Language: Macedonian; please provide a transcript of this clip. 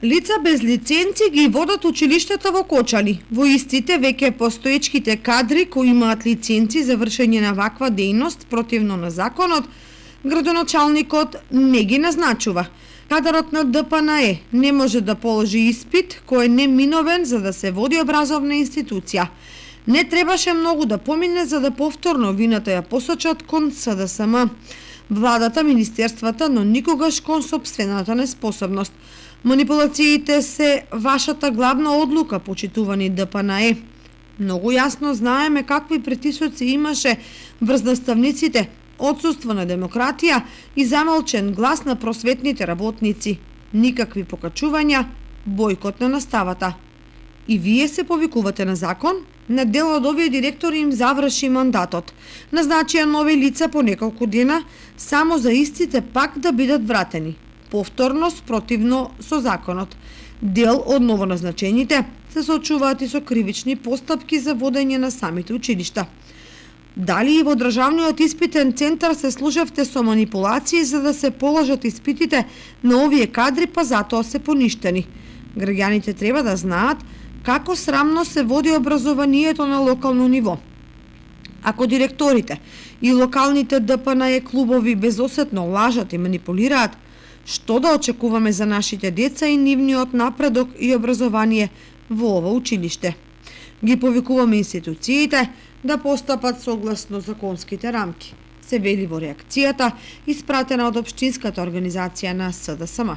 Лица без лиценци ги водат училиштата во кочани. Во истите веќе постоечките кадри кои имаат лиценци за вршење на ваква дејност противно на законот, градоначалникот не ги назначува. Кадарот на ДПНЕ не може да положи испит кој е неминовен за да се води образовна институција. Не требаше многу да помине за да повторно вината ја посочат кон СДСМ. Владата, министерствата, но никогаш кон сопствената неспособност. Манипулациите се вашата главна одлука, почитувани ДПНЕ. Многу јасно знаеме какви притисоци имаше врз наставниците, отсуство на демократија и замолчен глас на просветните работници. Никакви покачувања, бојкот на наставата. И вие се повикувате на закон? На дел од овие директори им заврши мандатот. Назначија нови лица по неколку дена, само за истите пак да бидат вратени. Повторно спротивно со законот. Дел од новоназначените се соочуваат и со кривични постапки за водење на самите училишта. Дали и во државниот испитен центар се служевте со манипулации за да се положат испитите на овие кадри, па затоа се поништени? Граѓаните треба да знаат како срамно се води образованието на локално ниво. Ако директорите и локалните ДПНЕ клубови безосетно лажат и манипулираат, што да очекуваме за нашите деца и нивниот напредок и образование во ова училиште? Ги повикуваме институциите да постапат согласно законските рамки, се вели во реакцијата испратена од општинската организација на СДСМ.